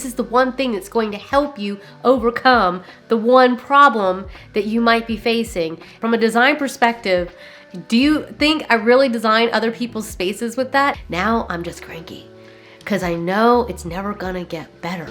this is the one thing that's going to help you overcome the one problem that you might be facing. From a design perspective, do you think I really design other people's spaces with that? Now I'm just cranky because I know it's never gonna get better.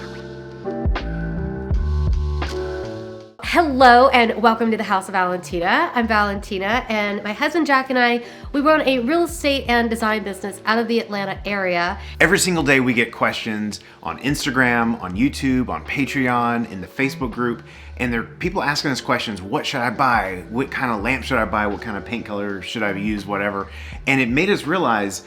Hello and welcome to the House of Valentina. I'm Valentina, and my husband Jack and I, we run a real estate and design business out of the Atlanta area. Every single day we get questions on Instagram, on YouTube, on Patreon, in the Facebook group, and there are people asking us questions. What should I buy? What kind of lamp should I buy? What kind of paint color should I use? Whatever. And it made us realize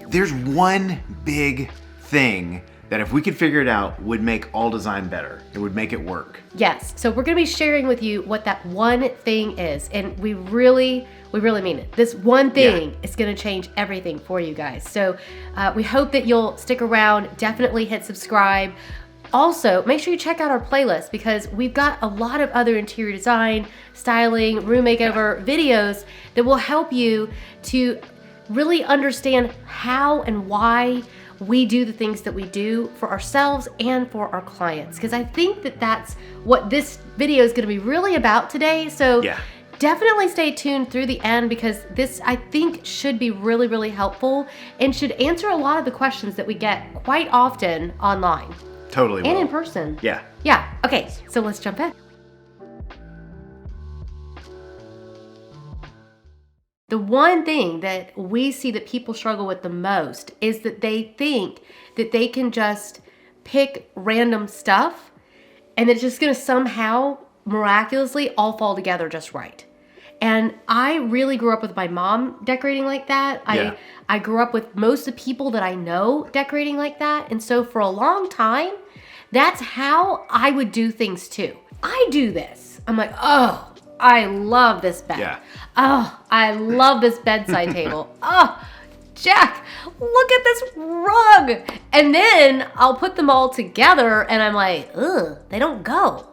there's one big thing that if we could figure it out would make all design better. It would make it work. Yes, so we're gonna be sharing with you what that one thing is. And we really mean it. This one thing is gonna change everything for you guys. So we hope that you'll stick around, definitely hit subscribe. Also, make sure you check out our playlist because we've got a lot of other interior design, styling, room makeover videos that will help you to really understand how and why we do the things that we do for ourselves and for our clients. Because I think that that's what this video is going to be really about today. So definitely stay tuned through the end because this, I think, should be really, really helpful and should answer a lot of the questions that we get quite often online. Totally. And in person. Yeah. Yeah. Okay, so let's jump in. The one thing that we see that people struggle with the most is that they think that they can just pick random stuff and it's just gonna somehow miraculously all fall together just right. And I really grew up with my mom decorating like that. I grew up with most of the people that I know decorating like that. And so for a long time, that's how I would do things too. I do this. I'm like, oh, I love this bed. Yeah. Oh, I love this bedside table. Oh, Jack, look at this rug. And then I'll put them all together and I'm like, ugh, they don't go.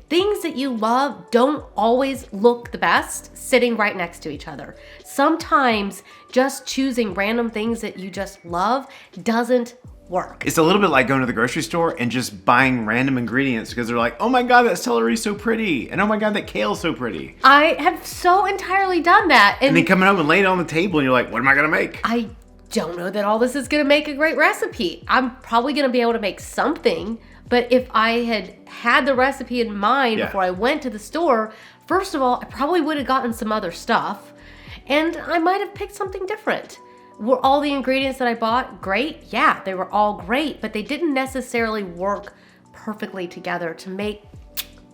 Things that you love don't always look the best sitting right next to each other. Sometimes just choosing random things that you just love doesn't work. It's a little bit like going to the grocery store and just buying random ingredients because they're like, oh my God, that celery's so pretty. And oh my God, that kale's so pretty. I have so entirely done that. And then coming home and laying it on the table and you're like, what am I gonna make? I don't know that all this is gonna make a great recipe. I'm probably gonna be able to make something, but if I had the recipe in mind before I went to the store, first of all, I probably would have gotten some other stuff and I might have picked something different. Were all the ingredients that I bought great? Yeah, they were all great, but they didn't necessarily work perfectly together to make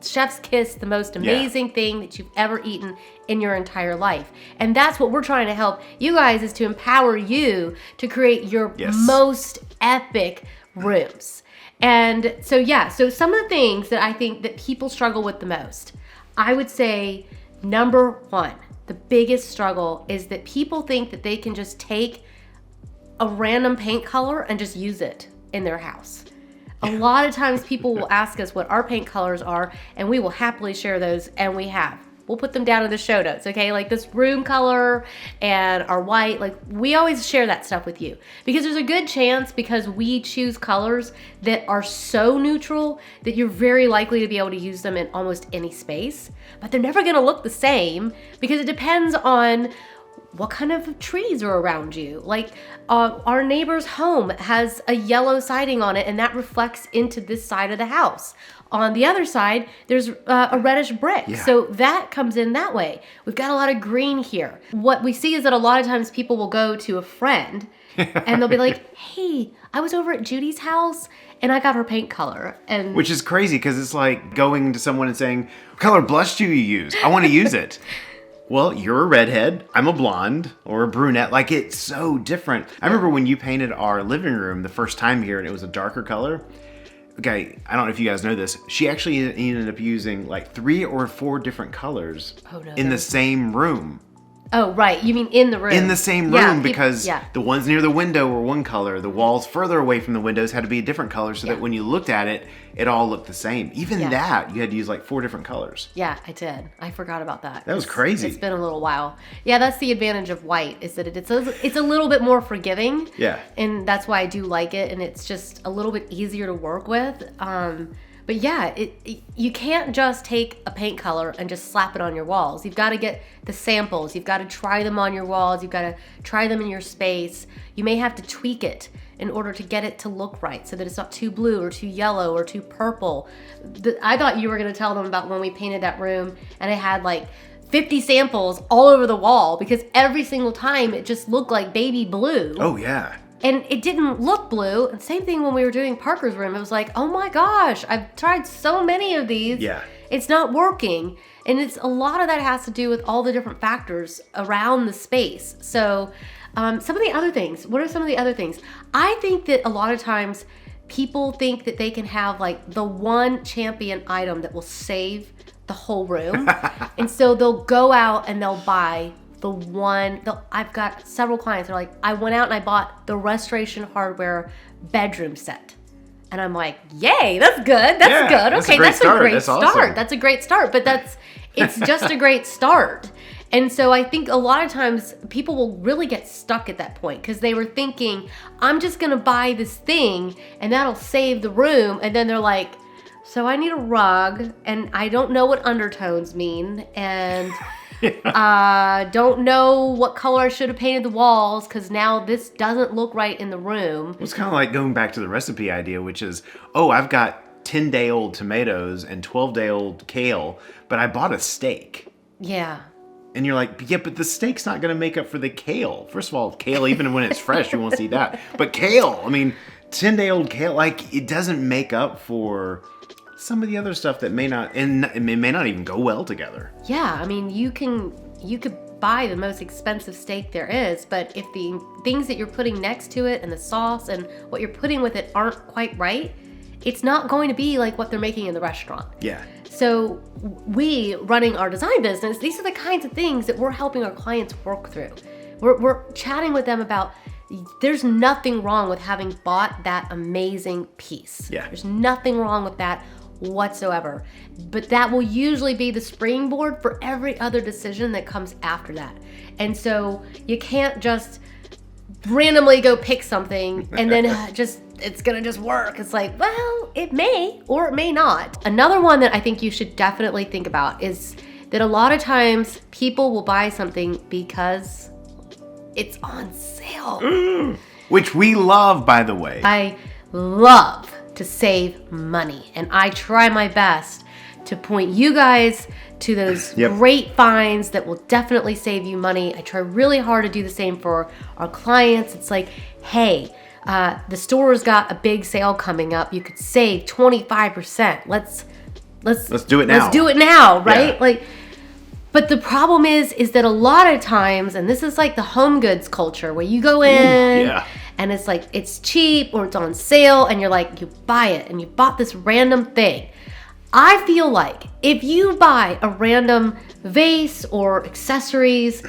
chef's kiss the most amazing thing that you've ever eaten in your entire life. And that's what we're trying to help you guys, is to empower you to create your most epic rooms. And so so some of the things that I think that people struggle with the most, I would say number one, the biggest struggle is that people think that they can just take a random paint color and just use it in their house. A lot of times people will ask us what our paint colors are and we will happily share those, and we have. We'll put them down in the show notes, okay? Like this room color and our white, like we always share that stuff with you because there's a good chance, because we choose colors that are so neutral that you're very likely to be able to use them in almost any space, but they're never gonna look the same because it depends on what kind of trees are around you. Like our neighbor's home has a yellow siding on it and that reflects into this side of the house. On the other side, there's a reddish brick. So that comes in that way. We've got a lot of green here. What we see is that a lot of times people will go to a friend and they'll be like, hey, I was over at Judy's house and I got her paint color. And which is crazy because it's like going to someone and saying, what color blush do you use? I want to use it. Well, you're a redhead, I'm a blonde or a brunette. Like, it's so different. I remember when you painted our living room the first time here and it was a darker color. Okay, I don't know if you guys know this. She actually ended up using like 3 or 4 different colors in the same room. Oh, right. You mean in the room? In the same room, because the ones near the window were one color. The walls further away from the windows had to be a different color so that when you looked at it, it all looked the same. Even that, you had to use like 4 different colors. Yeah, I did. I forgot about that. That was crazy. It's been a little while. Yeah, that's the advantage of white, is that it's a little bit more forgiving. Yeah. And that's why I do like it, and it's just a little bit easier to work with. But yeah, you can't just take a paint color and just slap it on your walls. You've got to get the samples. You've got to try them on your walls. You've got to try them in your space. You may have to tweak it in order to get it to look right so that it's not too blue or too yellow or too purple. I thought you were going to tell them about when we painted that room and I had like 50 samples all over the wall because every single time it just looked like baby blue. Oh, yeah. And it didn't look blue. And same thing when we were doing Parker's room. It was like, oh my gosh, I've tried so many of these. Yeah. It's not working. And it's a lot of that has to do with all the different factors around the space. So some of the other things, what are some of the other things? I think that a lot of times people think that they can have like the one champion item that will save the whole room. And so they'll go out and they'll buy I've got several clients that are like, I went out and I bought the Restoration Hardware bedroom set. And I'm like, yay, that's good. That's good. Okay, that's a great start. Awesome. That's a great start. But it's just a great start. And so I think a lot of times people will really get stuck at that point because they were thinking, I'm just going to buy this thing and that'll save the room. And then they're like, so I need a rug and I don't know what undertones mean. And don't know what color I should have painted the walls because now this doesn't look right in the room. It's kind of like going back to the recipe idea, which is, I've got 10-day-old tomatoes and 12-day-old kale, but I bought a steak. Yeah. And you're like, yeah, but the steak's not going to make up for the kale. First of all, kale, even when it's fresh, you won't see that. But kale, 10-day-old kale, like, it doesn't make up for some of the other stuff that may not, and it may not even go well together. Yeah, you could buy the most expensive steak there is, but if the things that you're putting next to it and the sauce and what you're putting with it aren't quite right, it's not going to be like what they're making in the restaurant. Yeah. So we, running our design business, these are the kinds of things that we're helping our clients work through. We're chatting with them about there's nothing wrong with having bought that amazing piece. Yeah. There's nothing wrong with that whatsoever. But that will usually be the springboard for every other decision that comes after that. And so you can't just randomly go pick something and then it's gonna just work. It's like, well, it may or it may not. Another one that I think you should definitely think about is that a lot of times people will buy something because it's on sale. Which we love, by the way. I love to save money, and I try my best to point you guys to those great finds that will definitely save you money. I try really hard to do the same for our clients. It's like, hey, the store's got a big sale coming up. You could save 25%. Let's do it now. Let's do it now, right? Yeah. But the problem is that a lot of times, and this is like the home goods culture where you go in and it's like, it's cheap or it's on sale and you're like, you buy it and you bought this random thing. I feel like if you buy a random vase or accessories,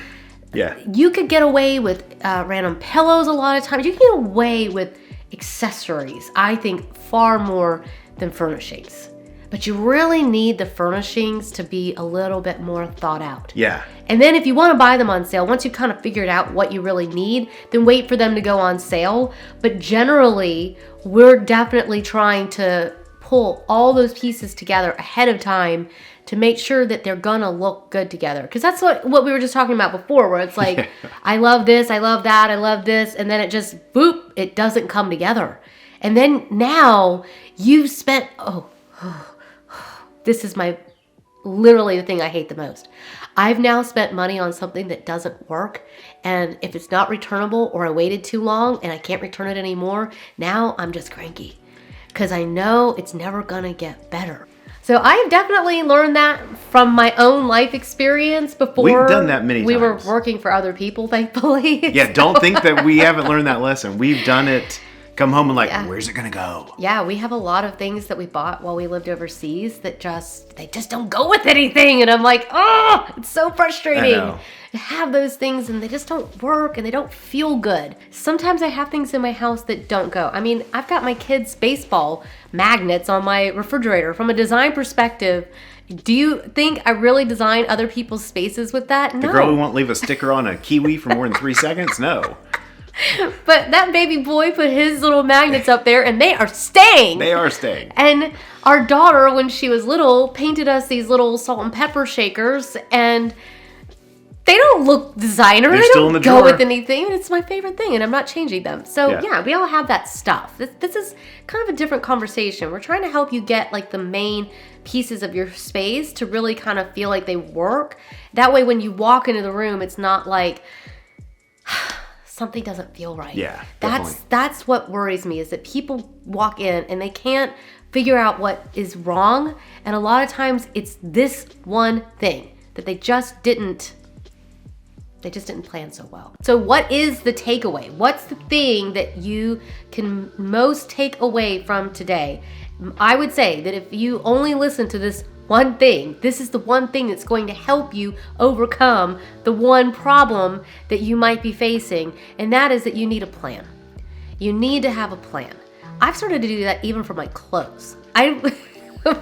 you could get away with random pillows a lot of times. You can get away with accessories, I think, far more than furnishings. But you really need the furnishings to be a little bit more thought out. Yeah. And then if you want to buy them on sale, once you've kind of figured out what you really need, then wait for them to go on sale. But generally, we're definitely trying to pull all those pieces together ahead of time to make sure that they're gonna look good together. Because that's what we were just talking about before, where it's like, I love this, I love that, I love this, and then it just, boop, it doesn't come together. And then now you've spent, this is literally the thing I hate the most. I've now spent money on something that doesn't work, and if it's not returnable or I waited too long and I can't return it anymore, now I'm just cranky because I know it's never gonna get better. So I've definitely learned that from my own life experience before. We've done that many times. We were working for other people, thankfully. Yeah, don't think that we haven't learned that lesson. We've done it come home and like, where's it gonna go? Yeah, we have a lot of things that we bought while we lived overseas that they just don't go with anything. And I'm like, oh, it's so frustrating to have those things and they just don't work and they don't feel good. Sometimes I have things in my house that don't go. I mean, I've got my kids' baseball magnets on my refrigerator. From a design perspective, do you think I really design other people's spaces with that? No. The girl who won't leave a sticker on a kiwi for more than 3 seconds? No. But that baby boy put his little magnets up there and they are staying. They are staying. And our daughter, when she was little, painted us these little salt and pepper shakers and they don't look designer. They're they still don't in the go drawer. with anything. And it's my favorite thing and I'm not changing them. So yeah, we all have that stuff. This is kind of a different conversation. We're trying to help you get like the main pieces of your space to really kind of feel like they work. That way when you walk into the room, it's not like something doesn't feel right. Yeah, that's what worries me is that people walk in and they can't figure out what is wrong. And a lot of times it's this one thing that they just didn't plan so well. So what is the takeaway? What's the thing that you can most take away from today? I would say that if you only listen to this one thing, this is the one thing that's going to help you overcome the one problem that you might be facing, and that is that you need a plan. You need to have a plan. I've started to do that even for my clothes.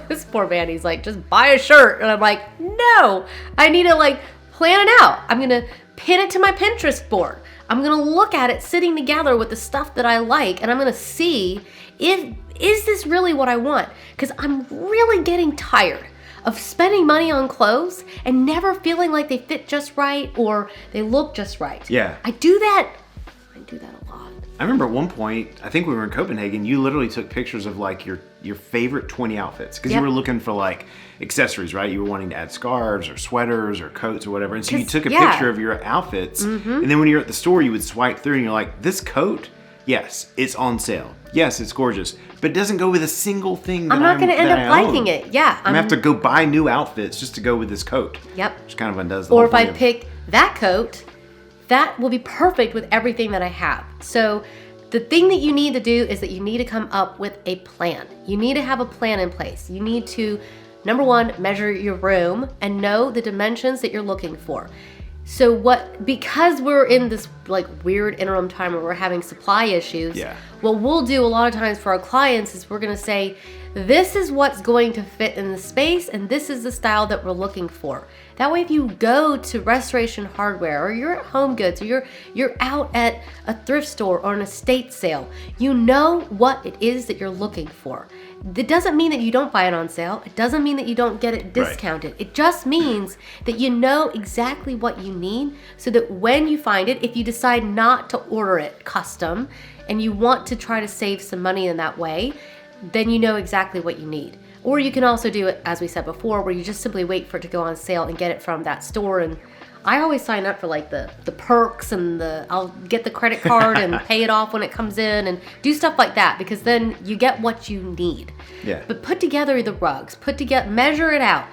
This poor man, he's like, just buy a shirt. And I'm like, no, I need to like plan it out. I'm going to pin it to my Pinterest board. I'm going to look at it sitting together with the stuff that I like, and I'm going to see is this really what I want? Because I'm really getting tired of spending money on clothes and never feeling like they fit just right or they look just right. Yeah. I do that a lot. I remember at one point, I think we were in Copenhagen, you literally took pictures of like your favorite 20 outfits because you were looking for like accessories, right? You were wanting to add scarves or sweaters or coats or whatever. And so you took a picture of your outfits. Mm-hmm. And then when you're at the store, you would swipe through and you're like, this coat, yes, it's on sale. Yes, it's gorgeous, but it doesn't go with a single thing that I'm not going to end up liking it. Yeah. I'm going to have to go buy new outfits just to go with this coat. Yep. Which kind of undoes the whole thing. Or if I pick that coat, that will be perfect with everything that I have. So the thing that you need to do is that you need to come up with a plan. You need to have a plan in place. You need to, number one, measure your room and know the dimensions that you're looking for. So because we're in this like weird interim time where we're having supply issues, what we'll do a lot of times for our clients is we're going to say, this is what's going to fit in the space and this is the style that we're looking for. That way if you go to Restoration Hardware or you're at Home Goods or you're out at a thrift store or an estate sale, you know what it is that you're looking for. It doesn't mean that you don't buy it on sale. It doesn't mean that you don't get it discounted. Right. It just means that you know exactly what you need so that when you find it, if you decide not to order it custom and you want to try to save some money in that way, then you know exactly what you need. Or you can also do it, as we said before, where you just simply wait for it to go on sale and get it from that store. And I always sign up for like the perks and I'll get the credit card and pay it off when it comes in and do stuff like that because then you get what you need. Yeah. But put together the rugs, measure it out,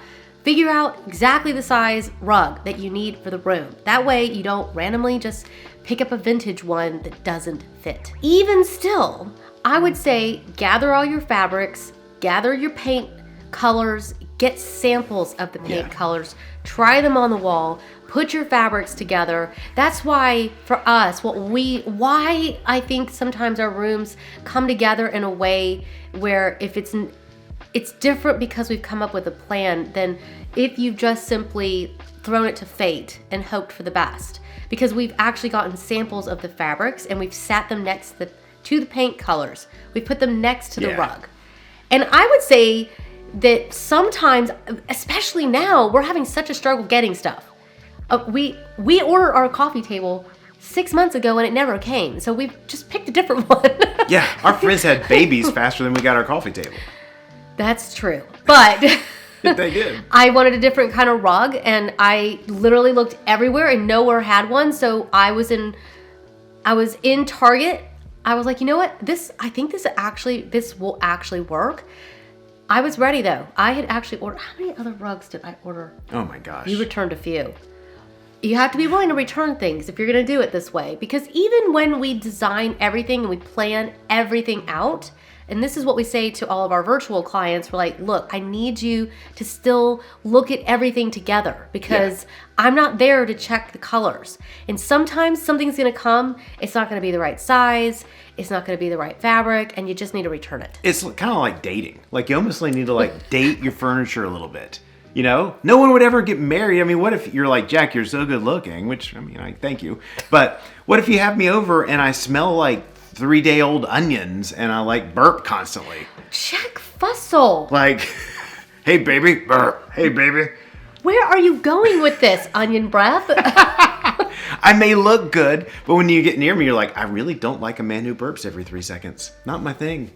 figure out exactly the size rug that you need for the room. That way you don't randomly just pick up a vintage one that doesn't fit. Even still, I would say gather all your fabrics, gather your paint colors, get samples of the paint colors, try them on the wall, put your fabrics together. That's why for us, why I think sometimes our rooms come together in a way where if it's different because we've come up with a plan than if you've just simply thrown it to fate and hoped for the best. Because we've actually gotten samples of the fabrics and we've sat them next to the paint colors. We put them next to the rug. And I would say that sometimes, especially now, we're having such a struggle getting stuff. We ordered our coffee table 6 months ago and it never came. So we've just picked a different one. Yeah, our friends had babies faster than we got our coffee table. That's true. But they did. I wanted a different kind of rug and I literally looked everywhere and nowhere had one. So I was in Target. I was like, you know what? I think this will actually work. I was ready though. I had actually ordered, how many other rugs did I order? Oh my gosh. You returned a few. You have to be willing to return things if you're going to do it this way. Because even when we design everything and we plan everything out, and this is what we say to all of our virtual clients, we're like, look, I need you to still look at everything together because I'm not there to check the colors. And sometimes something's going to come, it's not going to be the right size, it's not going to be the right fabric, and you just need to return it. It's kind of like dating. Like you almost need to like date your furniture a little bit. You know, no one would ever get married. I mean, what if you're like, Jack, you're so good looking, which, I mean, I thank you. But what if you have me over and I smell like 3-day-old onions and I like burp constantly? Jack Fussell. Like, hey, baby, burp. Hey, baby. Where are you going with this, onion breath? I may look good, but when you get near me, you're like, I really don't like a man who burps every 3 seconds. Not my thing.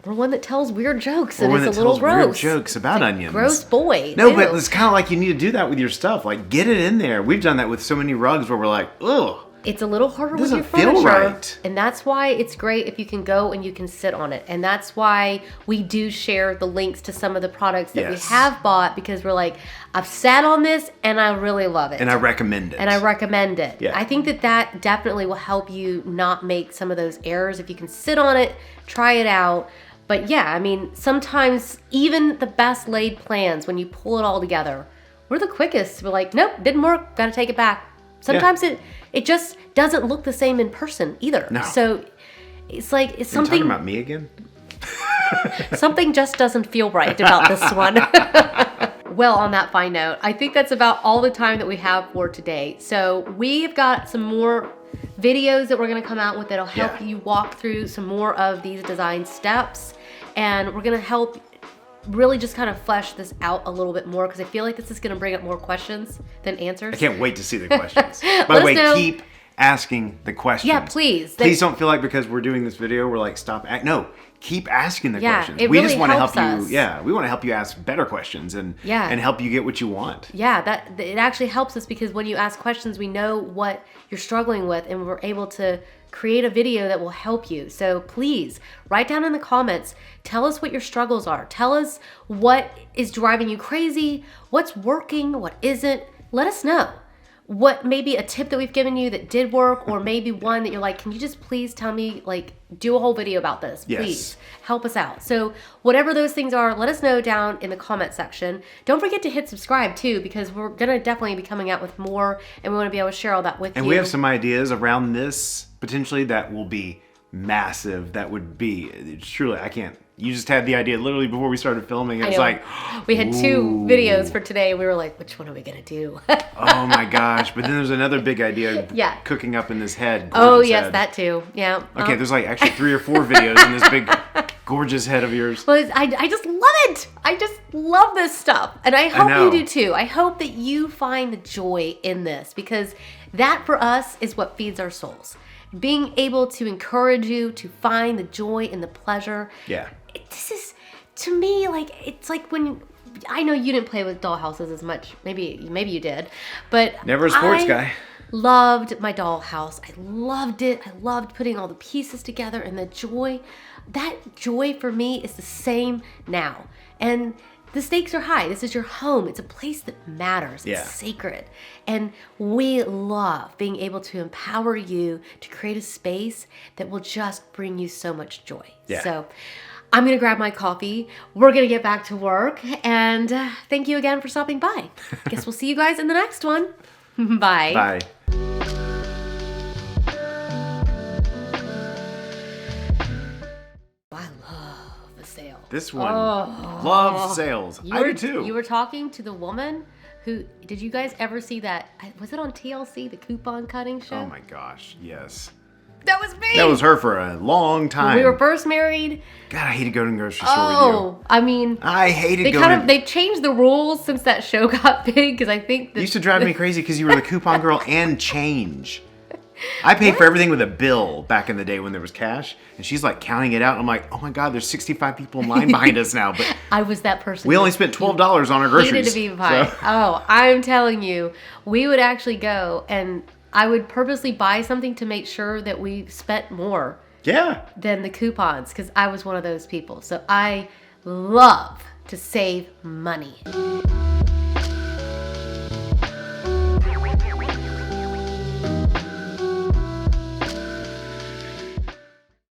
Or one that tells weird jokes or and one is that a little tells gross. Weird jokes about onions. Gross boy. No, Ew. but it's kind of like you need to do that with your stuff. Like, get it in there. We've done that with so many rugs where we're like, ugh. It's a little harder with your Doesn't feel furniture. right. And that's why it's great if you can go and you can sit on it. And that's why we do share the links to some of the products that we have bought, because we're like, I've sat on this and I really love it. And I recommend it. Yeah. I think that definitely will help you not make some of those errors. If you can sit on it, try it out. But yeah, I mean, sometimes even the best laid plans, when you pull it all together, we're the quickest. We're like, nope, didn't work. Got to take it back. Sometimes it just doesn't look the same in person either. No. So it's like it's something. You're talking about me again? Something just doesn't feel right about this one. Well, on that fine note, I think that's about all the time that we have for today. So we've got some more videos that we're going to come out with that'll help you walk through some more of these design steps. And we're going to help really just kind of flesh this out a little bit more, because I feel like this is going to bring up more questions than answers. I can't wait to see the questions. By the way, keep asking the questions. Yeah, please. Please don't feel like because we're doing this video, we're like, stop. No, keep asking the questions. It we really just want to helps help us. you. Yeah, we want to help you ask better questions and help you get what you want. Yeah, that it actually helps us, because when you ask questions, we know what you're struggling with, and we're able to create a video that will help you. So please write down in the comments, tell us what your struggles are. Tell us what is driving you crazy, what's working, what isn't. Let us know. What maybe a tip that we've given you that did work, or maybe one that you're like, can you just please tell me, like, do a whole video about this, please help us out. So whatever those things are, let us know down in the comment section. Don't forget to hit subscribe too, because we're gonna definitely be coming out with more, and we want to be able to share all that with you. And we have some ideas around this potentially that will be massive. That would be truly, you just had the idea literally before we started filming. It was like, we had 2 videos for today. We were like, which one are we gonna do? Oh my gosh. But then there's another big idea cooking up in this head. Oh yes, that too. Yeah. Okay, there's like actually 3 or 4 videos in this big gorgeous head of yours. Well, I just love it. I just love this stuff. And I hope you do too. I hope that you find the joy in this, because that for us is what feeds our souls. Being able to encourage you to find the joy and the pleasure. Yeah. This is, to me, like, it's like when, I know you didn't play with doll houses as much. Maybe you did, but never a sports guy. Loved my doll house. I loved it. I loved putting all the pieces together, and the joy. That joy for me is the same now. And the stakes are high. This is your home. It's a place that matters. It's sacred. And we love being able to empower you to create a space that will just bring you so much joy. Yeah. So I'm going to grab my coffee. We're going to get back to work. And thank you again for stopping by. Guess we'll see you guys in the next one. Bye. Bye. I love the sale. This one loves sales. I do too. You were talking to the woman who, did you guys ever see that? Was it on TLC, the coupon cutting show? Oh my gosh, yes. That was me. That was her for a long time. When we were first married. God, I hated going to the grocery store with you. I mean, I hated going. They've changed the rules since that show got big, because I think that You used to drive me crazy because you were the coupon girl and change. I paid for everything with a bill back in the day when there was cash, and she's like counting it out. And I'm like, oh my God, there's 65 people in line behind us now. But I was that person. We only spent $12 on our groceries. Hated to be behind. So. Oh, I'm telling you, we would actually go, and I would purposely buy something to make sure that we spent more than the coupons, because I was one of those people. So I love to save money.